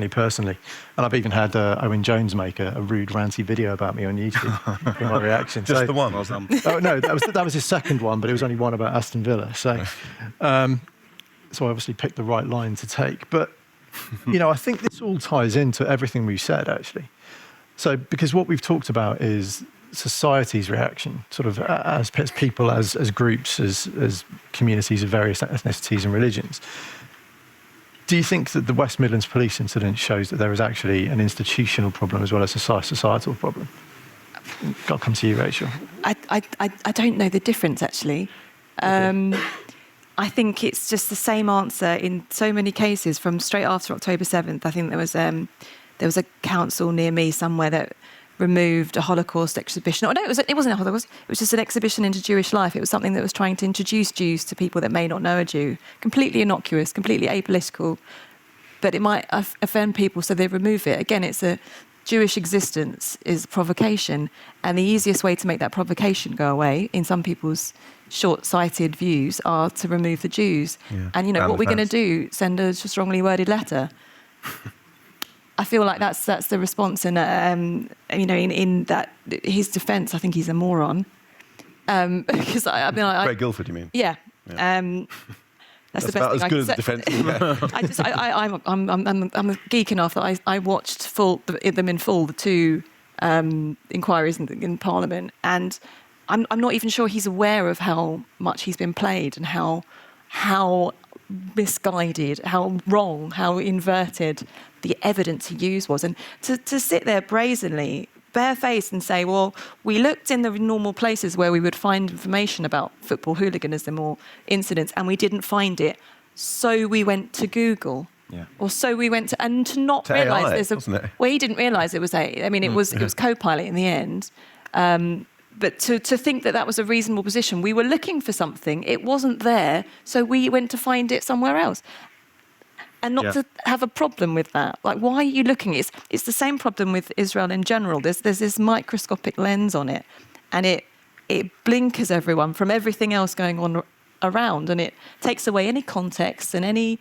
personally, and I've even had Owen Jones make a rude, ranty video about me on YouTube for my reaction.
Just the one.
Oh no, that was his second one, but it was only one about Aston Villa. So. So I obviously picked the right line to take. But, I think this all ties into everything we've said, actually. So, because what we've talked about is society's reaction, sort of as people, as groups, as communities of various ethnicities and religions. Do you think that the West Midlands Police incident shows that there is actually an institutional problem as well as a societal problem? I'll come to you, Rachel.
I don't know the difference, actually. I think it's just the same answer in so many cases from straight after October 7th. I think there was a council near me somewhere that removed a Holocaust exhibition. Oh, no, it wasn't a Holocaust. It was just an exhibition into Jewish life. It was something that was trying to introduce Jews to people that may not know a Jew. Completely innocuous, completely apolitical, but it might offend people, so they remove it. Again, it's a Jewish existence is provocation, and the easiest way to make that provocation go away, in some people's short-sighted views, are to remove the Jews.
Yeah.
And what we're going to do? Send a strongly worded letter? I feel like that's the response, and in that his defence, I think he's a moron. Because
Craig Guilford, you mean?
Yeah. That's the best
about
thing
as good as the defence.
I'm a geek enough that I watched them in full, the two inquiries in Parliament, and I'm not even sure he's aware of how much he's been played and how misguided, how wrong, how inverted the evidence he used was. And to sit there brazenly, barefaced, and say, well, we looked in the normal places where we would find information about football hooliganism or incidents, and we didn't find it, so we went to Google.
Yeah.
Or so we went to, and to not realise there's
wasn't it?
Well, he didn't realise it was AI. I mean, it was Copilot in the end. But to think that was a reasonable position, we were looking for something, it wasn't there, so we went to find it somewhere else. And not to have a problem with that. Like, why are you looking? It's the same problem with Israel in general. There's this microscopic lens on it, and it blinkers everyone from everything else going on around, and it takes away any context and any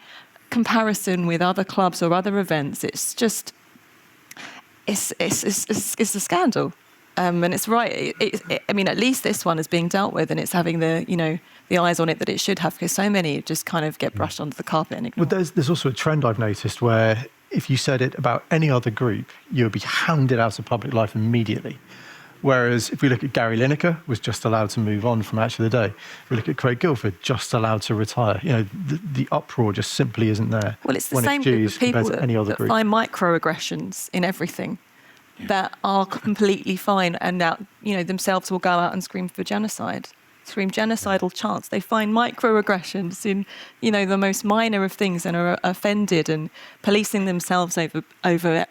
comparison with other clubs or other events. It's just, it's a scandal. And it's right. I mean, at least this one is being dealt with, and it's having the eyes on it that it should have, because so many just kind of get brushed under the carpet and ignored.
Well, there's also a trend I've noticed where if you said it about any other group, you would be hounded out of public life immediately. Whereas if we look at Gary Lineker, was just allowed to move on from Match of the Day. If we look at Craig Guilford, just allowed to retire. The uproar just simply isn't there.
Well, it's the same group of people that
group.
find microaggressions in everything. That are completely fine, and now themselves will go out and scream for genocide, scream genocidal chants. They find microaggressions in the most minor of things and are offended and policing themselves over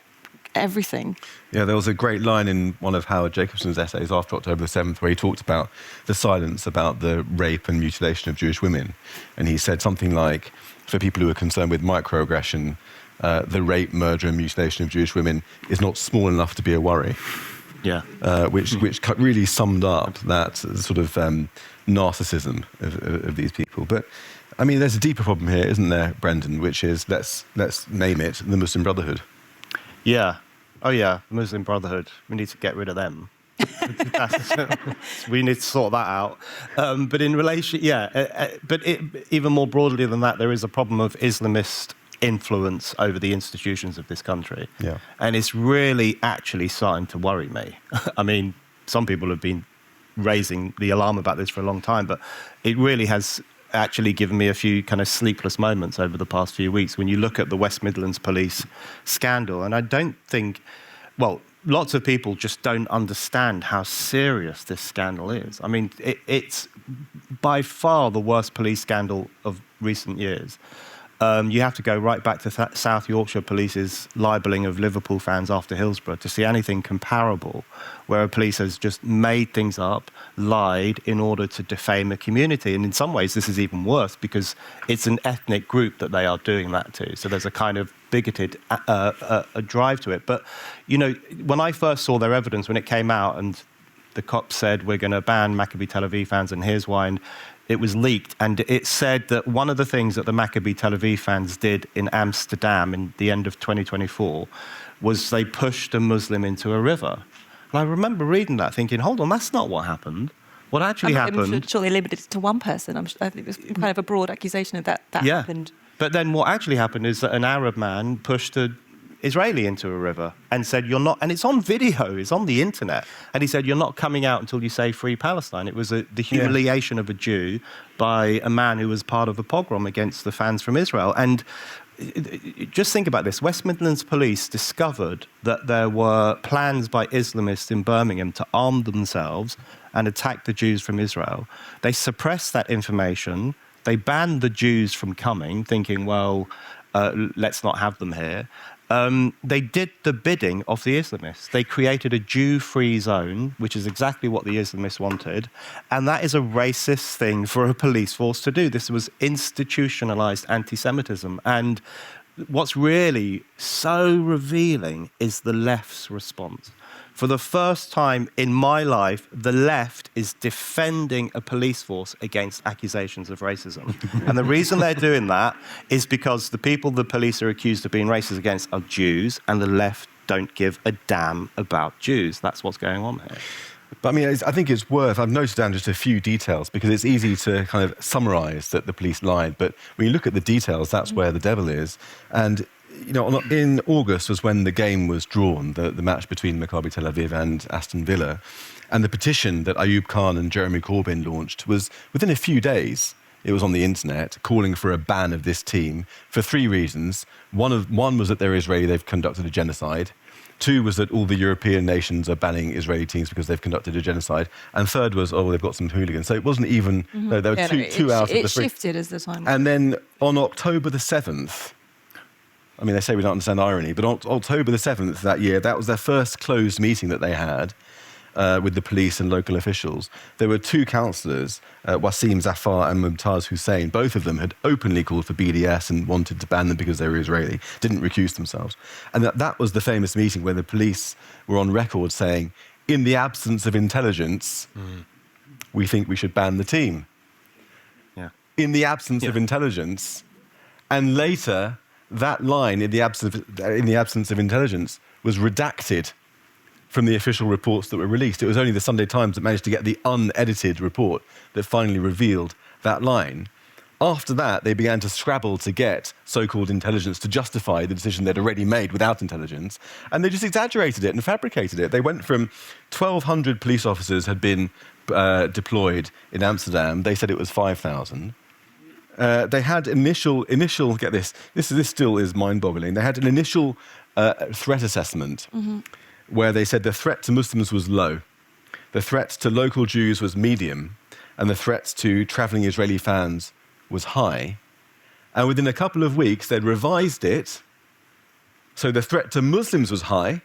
everything.
Yeah, there was a great line in one of Howard Jacobson's essays after October the 7th where he talked about the silence about the rape and mutilation of Jewish women, and he said something like, for people who are concerned with microaggression, the rape, murder and mutilation of Jewish women is not small enough to be a worry.
Yeah.
Which really summed up that sort of narcissism of these people. But, I mean, there's a deeper problem here, isn't there, Brendan, which is, let's name it, the Muslim Brotherhood.
Yeah. Oh, yeah, the Muslim Brotherhood. We need to get rid of them. We need to sort that out. But in relation, even more broadly than that, there is a problem of Islamist influence over the institutions of this country.
Yeah.
And it's really actually starting to worry me. I mean, some people have been raising the alarm about this for a long time, but it really has actually given me a few kind of sleepless moments over the past few weeks when you look at the West Midlands police scandal. And I don't think, lots of people just don't understand how serious this scandal is. I mean, it's by far the worst police scandal of recent years. You have to go right back to South Yorkshire Police's libelling of Liverpool fans after Hillsborough to see anything comparable, where a police has just made things up, lied in order to defame a community. And in some ways, this is even worse because it's an ethnic group that they are doing that to. So there's a kind of bigoted a drive to it. But, when I first saw their evidence, when it came out and the cops said, we're going to ban Maccabi Tel Aviv fans and here's why, and it was leaked, and it said that one of the things that the Maccabi Tel Aviv fans did in Amsterdam in the end of 2024 was they pushed a Muslim into a river. And I remember reading that thinking, hold on, that's not what happened. What actually happened...
Surely limited it to one person. I think it was kind of a broad accusation of that happened.
But then what actually happened is that an Arab man pushed an Israeli into a river and said, you're not, and it's on video, it's on the internet, and he said, you're not coming out until you say free Palestine. It was the humiliation of a Jew by a man who was part of a pogrom against the fans from Israel. And just think about this. West Midlands Police discovered that there were plans by Islamists in Birmingham to arm themselves and attack the Jews from Israel. They suppressed that information. They banned the Jews from coming, thinking, let's not have them here. They did the bidding of the Islamists. They created a Jew-free zone, which is exactly what the Islamists wanted, and that is a racist thing for a police force to do. This was institutionalized anti-Semitism, and what's really so revealing is the left's response. For the first time in my life, the left is defending a police force against accusations of racism. And the reason they're doing that is because the people the police are accused of being racist against are Jews, and the left don't give a damn about Jews. That's what's going on here.
But I mean, I think it's worth, I've noted down just a few details because it's easy to kind of summarise that the police lied. But when you look at the details, that's where the devil is. And you know, in August was when the game was drawn, the match between Maccabi Tel Aviv and Aston Villa. And the petition that Ayub Khan and Jeremy Corbyn launched was within a few days. It was on the internet, calling for a ban of this team for three reasons. One was that they're Israeli, they've conducted a genocide. Two was that all the European nations are banning Israeli teams because they've conducted a genocide. And third was, they've got some hooligans. So it wasn't even, no, there were two out of the three.
It shifted as the time went.
And then on October the 7th, I mean, they say we don't understand irony, but on October the 7th that year, that was their first closed meeting that they had with the police and local officials. There were two councillors, Wasim Zafar and Mumtaz Hussein. Both of them had openly called for BDS and wanted to ban them because they were Israeli, didn't recuse themselves. And that was the famous meeting where the police were on record saying, in the absence of intelligence, we think we should ban the team.
Yeah.
In the absence of intelligence. And later, that line, in the absence of intelligence, was redacted from the official reports that were released. It was only the Sunday Times that managed to get the unedited report that finally revealed that line. After that, they began to scrabble to get so-called intelligence to justify the decision they'd already made without intelligence, and they just exaggerated it and fabricated it. They went from 1,200 police officers had been deployed in Amsterdam. They said it was 5,000. They had initial. Get this. This still is mind-boggling. They had an initial threat assessment where they said the threat to Muslims was low, the threat to local Jews was medium, and the threat to travelling Israeli fans was high. And within a couple of weeks, they'd revised it. So the threat to Muslims was high,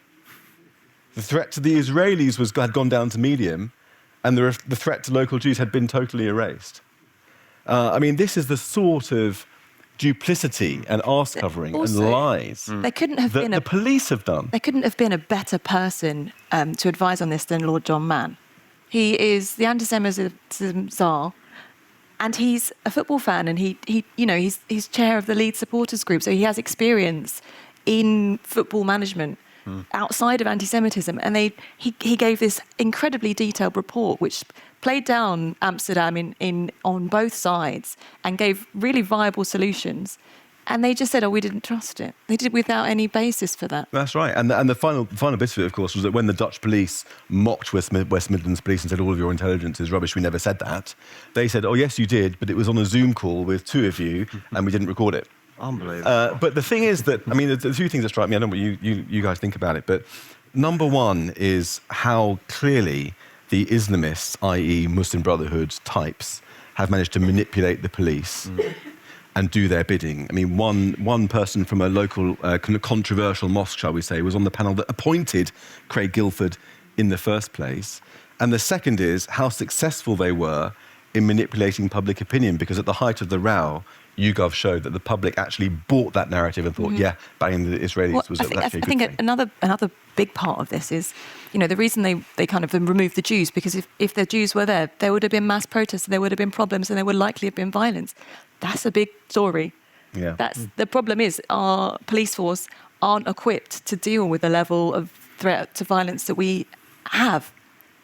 the threat to the Israelis had gone down to medium, and the threat to local Jews had been totally erased. I mean, this is the sort of duplicity and arse-covering and lies
there couldn't have been
the police have done.
There couldn't have been a better person to advise on this than Lord John Mann. He is the anti-Semitism czar, and he's a football fan, and he's chair of the Leeds supporters group, so he has experience in football management outside of anti-Semitism. And he gave this incredibly detailed report which played down Amsterdam on both sides and gave really viable solutions. And they just said, we didn't trust it. They did it without any basis for that.
That's right. And the final bit of it, of course, was that when the Dutch police mocked West Midlands police and said all of your intelligence is rubbish, we never said that, they said, yes, you did, but it was on a Zoom call with two of you and we didn't record it.
Unbelievable.
But the thing is that, I mean, the two things that strike me, I don't know what you guys think about it, but number one is how clearly the Islamists, i.e. Muslim Brotherhood types, have managed to manipulate the police and do their bidding. I mean, one person from a local kind of controversial mosque, shall we say, was on the panel that appointed Craig Guilford in the first place. And the second is how successful they were in manipulating public opinion, because at the height of the row, YouGov showed that the public actually bought that narrative and thought, banning the Israelis was actually a good thing.
I think another big part of this is, the reason they kind of removed the Jews, because if the Jews were there would have been mass protests, there would have been problems, and there would likely have been violence. That's a big story.
Yeah.
The problem is our police force aren't equipped to deal with the level of threat to violence that we have.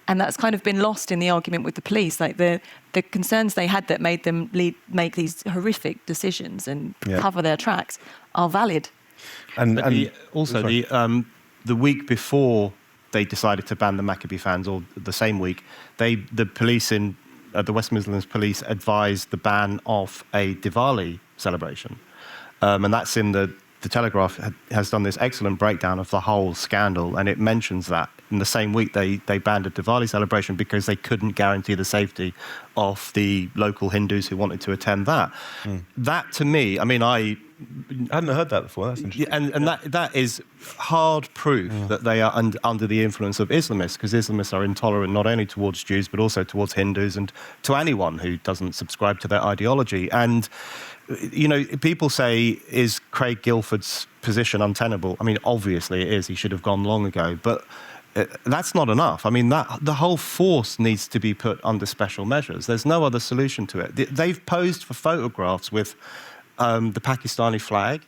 And that's kind of been lost in the argument with the police. Like the concerns they had that made them make these horrific decisions and cover their tracks are valid.
And the week before they decided to ban the Maccabi fans, or the same week, the police the West Midlands police advised the ban of a Diwali celebration, and that's in the Telegraph has done this excellent breakdown of the whole scandal, and it mentions that in the same week they banned a Diwali celebration because they couldn't guarantee the safety of the local Hindus who wanted to attend that. That, to me, I mean, I
I hadn't heard that before. That's interesting.
And that is hard proof that they are under the influence of Islamists, because Islamists are intolerant not only towards Jews but also towards Hindus and to anyone who doesn't subscribe to their ideology. And, you know, people say, is Craig Guilford's position untenable? I mean, obviously it is. He should have gone long ago. But that's not enough. I mean, the whole force needs to be put under special measures. There's no other solution to it. They've posed for photographs with the Pakistani flag.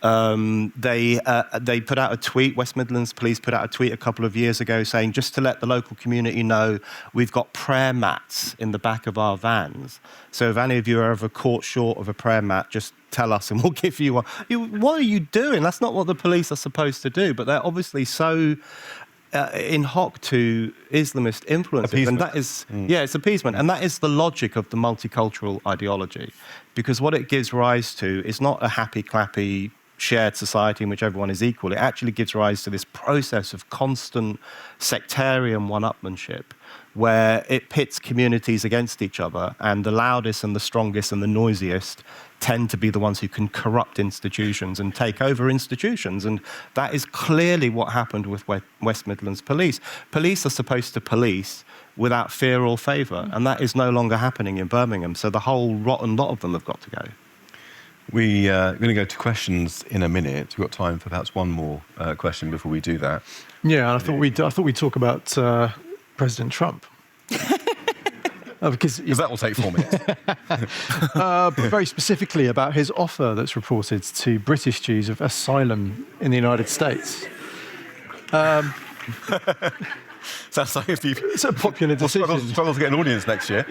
They put out a tweet, West Midlands Police put out a tweet a couple of years ago saying, just to let the local community know, we've got prayer mats in the back of our vans. So if any of you are ever caught short of a prayer mat, just tell us and we'll give you one. What are you doing? That's not what the police are supposed to do. But they're obviously so in hoc to Islamist influences.
Appeasement.
And that is, it's appeasement. And that is the logic of the multicultural ideology. Because what it gives rise to is not a happy, clappy, shared society in which everyone is equal. It actually gives rise to this process of constant sectarian one-upmanship, where it pits communities against each other, and the loudest and the strongest and the noisiest tend to be the ones who can corrupt institutions and take over institutions. And that is clearly what happened with West Midlands Police. Police are supposed to police without fear or favour, and that is no longer happening in Birmingham. So the whole rotten lot of them have got to go.
We're going to go to questions in a minute. We've got time for perhaps one more question before we do that.
Yeah, I thought we'd talk about President Trump. Because
that will take 4 minutes.
very specifically about his offer that's reported to British Jews of asylum in the United States.
Sounds like if
It's a popular decision.
Struggle to get an audience next year.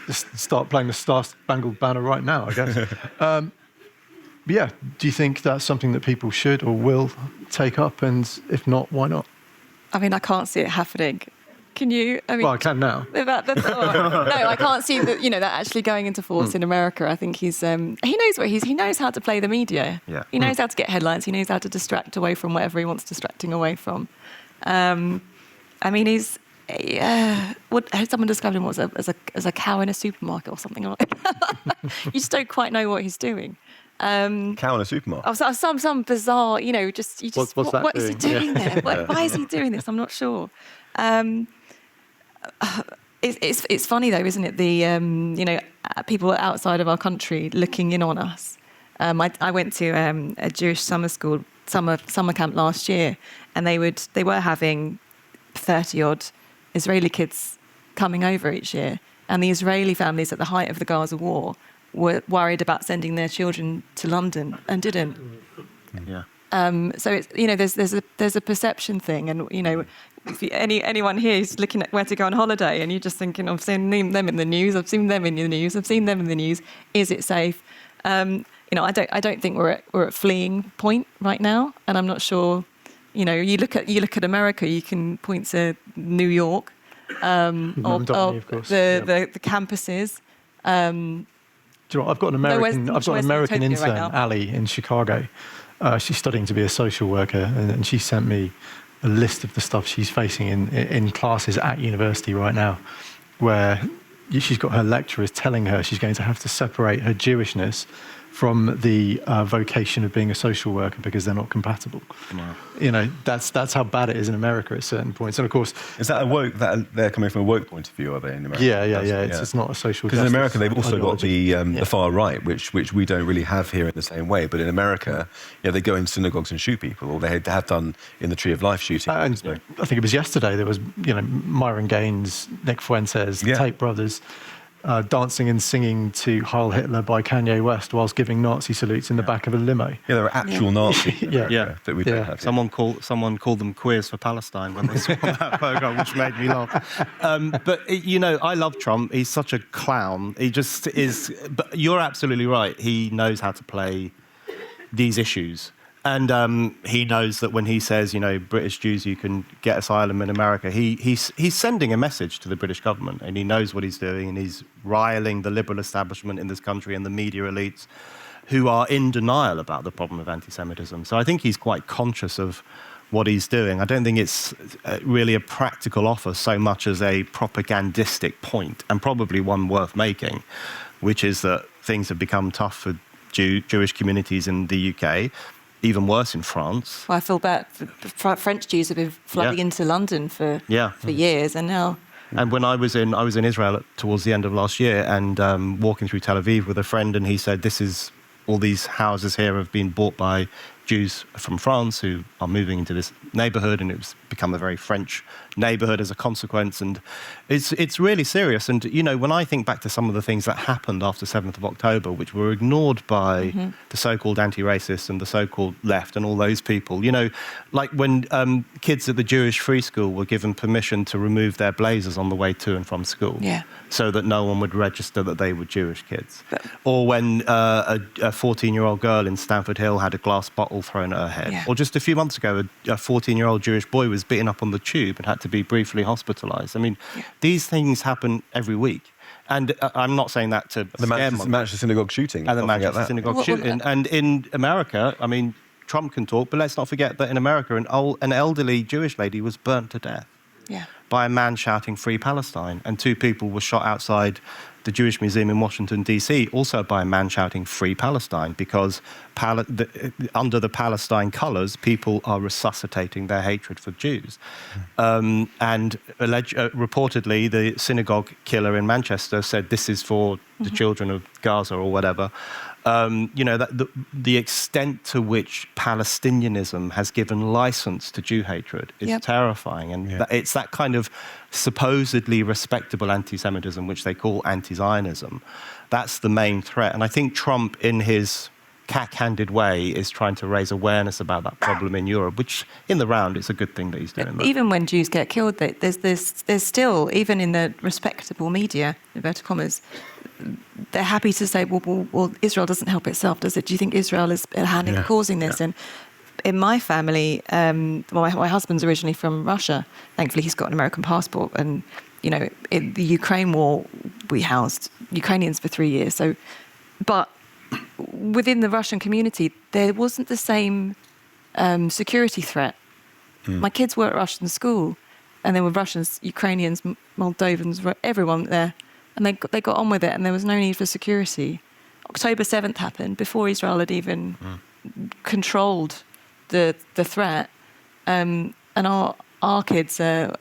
Just start playing the Star-Spangled Banner right now, I guess. But yeah, do you think that's something that people should or will take up? And if not, why not?
I mean, I can't see it happening. Can you? I mean,
Well, I can now.
no, I can't see that. You know, that actually going into force in America. I think he knows he knows how to play the media.
Yeah.
He knows how to get headlines. He knows how to distract away from whatever he wants distracting away from. I mean, he's someone described him as a cow in a supermarket or something like that. You just don't quite know what he's doing.
Cow in a supermarket.
Some bizarre, you know, just
What's that
what is he doing
Yeah.
there? Why is he doing this? I'm not sure. It's funny though, isn't it? The people outside of our country looking in on us. I went to a Jewish summer camp last year, and they were having 30-odd Israeli kids coming over each year, and the Israeli families at the height of the Gaza war were worried about sending their children to London and didn't.
Yeah.
So it's, you know, there's a perception thing, and you know, if anyone here is looking at where to go on holiday, and you're just thinking, I've seen them in the news, I've seen them in the news, I've seen them in the news. Is it safe? You know, I don't think we're at fleeing point right now, and I'm not sure. You know, you look at America, you can point to New York, or
of course.
the campuses.
Do you know what? I've got an American
Tokyo
intern,
right now.
Ali, in Chicago. She's studying to be a social worker, and she sent me a list of the stuff she's facing in classes at university right now, where she's got her lecturers telling her she's going to have to separate her Jewishness from the vocation of being a social worker because they're not compatible.
Wow.
You know, that's how bad it is in America at certain points. And of course,
Is that they're coming from a woke point of view, are they, in America?
yeah. It's not a social.
Because in America, they've also
ideology.
got the far right, which we don't really have here in the same way. But in America, they go into synagogues and shoot people, or they have done in the Tree of Life shooting.
And I think it was yesterday. There was, Myron Gaines, Nick Fuentes, the Tate brothers, dancing and singing to Heil Hitler by Kanye West whilst giving Nazi salutes in the back of a limo.
Yeah, there are actual Nazis in America that we don't have here.
Someone called them queers for Palestine when they saw that program, which made me laugh. But I love Trump. He's such a clown. He just is. But you're absolutely right. He knows how to play these issues. And he knows that when he says, British Jews, you can get asylum in America, he's sending a message to the British government, and he knows what he's doing, and he's riling the liberal establishment in this country and the media elites who are in denial about the problem of anti-Semitism. So I think he's quite conscious of what he's doing. I don't think it's really a practical offer so much as a propagandistic point, and probably one worth making, which is that things have become tough for Jewish communities in the UK, even worse in France.
Well, I feel bad. French Jews have been flooding into London for years, and now.
And when I was in Israel towards the end of last year, and walking through Tel Aviv with a friend, and he said, all these houses here have been bought by Jews from France who are moving into this neighbourhood, and it's become a very French neighbourhood as a consequence. And it's really serious. And, you know, when I think back to some of the things that happened after 7th of October, which were ignored by the so-called anti-racists and the so-called left and all those people, you know, like when kids at the Jewish free school were given permission to remove their blazers on the way to and from school so that no one would register that they were Jewish kids. Or when a 14-year-old girl in Stamford Hill had a glass bottle thrown at her head. Or just a few months ago, a 14-year-old Jewish boy was beaten up on the tube and had to be briefly hospitalised. I mean, these things happen every week. And I'm not saying that to
the Manchester synagogue shooting.
And the Manchester synagogue shooting. And in America, I mean, Trump can talk, but let's not forget that in America, an elderly Jewish lady was burnt to death by a man shouting "Free Palestine," and 2 people were shot outside the Jewish Museum in Washington, D.C., also by a man shouting "Free Palestine," because under the Palestine colours, people are resuscitating their hatred for Jews. And reportedly, the synagogue killer in Manchester said, "This is for the children of Gaza," or whatever. You know, the extent to which Palestinianism has given license to Jew hatred is terrifying. And it's that kind of supposedly respectable anti-Semitism, which they call anti-Zionism. That's the main threat. And I think Trump, in his cack-handed way, is trying to raise awareness about that problem in Europe, which in the round it's a good thing that he's doing that.
Even when Jews get killed, there's still, even in the respectable media, inverted commas, they're happy to say, well, Israel doesn't help itself, does it? Do you think Israel is causing this? And in my family, my husband's originally from Russia. Thankfully, he's got an American passport. And, you know, in the Ukraine war, we housed Ukrainians for 3 years. So, but within the Russian community, there wasn't the same security threat. My kids were at Russian school, and there were Russians, Ukrainians, Moldovans, everyone there. And they got on with it, and there was no need for security. October 7th happened before Israel had even controlled the threat. And our kids, shall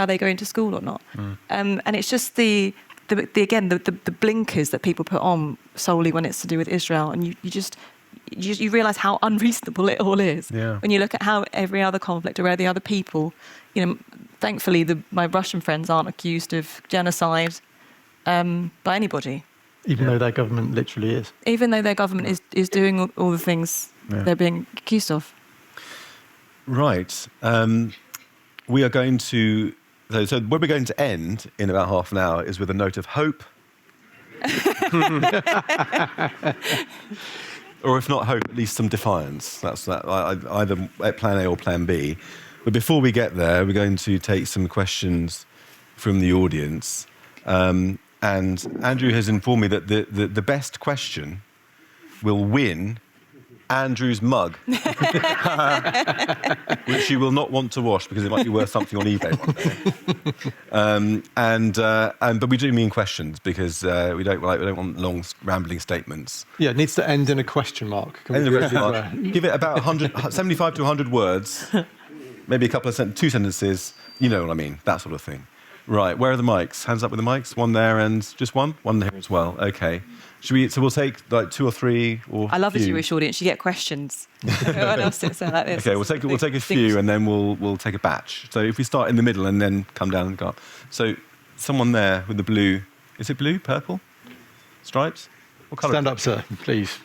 they go into school or not? And it's just the blinkers that people put on solely when it's to do with Israel, and you realise how unreasonable it all is. When you look at how every other conflict or the other people, you know, thankfully my Russian friends aren't accused of genocide by anybody.
Even though their government literally is.
Even though their government is doing all the things they're being accused of.
Right. We are going to... So where we're going to end in about half an hour is with a note of hope. Or if not hope, at least some defiance. That's that. Either plan A or plan B. But before we get there, we're going to take some questions from the audience. And Andrew has informed me that the best question will win Andrew's mug, which you will not want to wash because it might be worth something on eBay one day. But we do mean questions because we don't want long rambling statements.
Yeah, it needs to end in a question mark.
Give it about 75 to 100 words, maybe a couple of two sentences. You know what I mean, that sort of thing. Right, where are the mics? Hands up with the mics. One there and just one? One there as well. Okay. So we'll take like 2 or 3 or
I love a Jewish audience. You get questions. Everyone else sits there like this.
Okay, we'll take a few and then we'll take a batch. So if we start in the middle and then come down and go up. So someone there with the blue. Is it blue? Purple? Stripes? What colour?
Stand up, sir, please.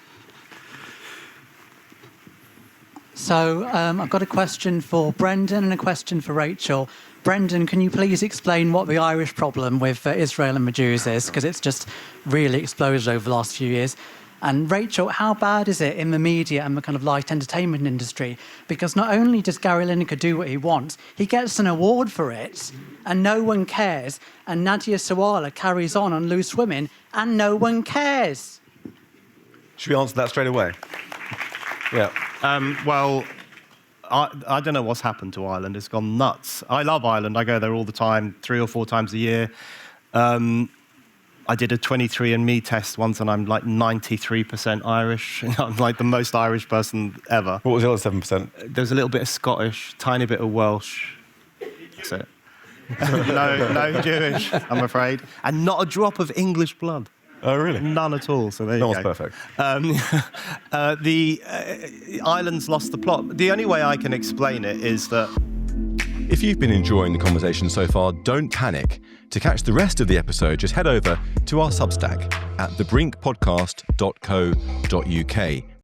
So I've got a question for Brendan and a question for Rachel. Brendan, can you please explain what the Irish problem with Israel and the Jews is? Because it's just really exploded over the last few years. And Rachel, how bad is it in the media and the kind of light entertainment industry? Because not only does Gary Lineker do what he wants, he gets an award for it, and no one cares. And Nadia Sawalha carries on Loose Women, and no one cares.
Should we answer that straight away? Yeah.
Well, I don't know what's happened to Ireland. It's gone nuts. I love Ireland. I go there all the time, 3 or 4 times a year. I did a 23andMe test once, and I'm like 93% Irish. I'm like the most Irish person ever.
What was the other 7%?
There's a little bit of Scottish, tiny bit of Welsh. That's it. no Jewish, I'm afraid. And not a drop of English blood.
Oh, really?
None at all. So there you
No
go.
one's perfect.
The islands lost the plot. The only way I can explain it is that...
If you've been enjoying the conversation so far, don't panic. To catch the rest of the episode, just head over to our Substack at thebrinkpodcast.co.uk.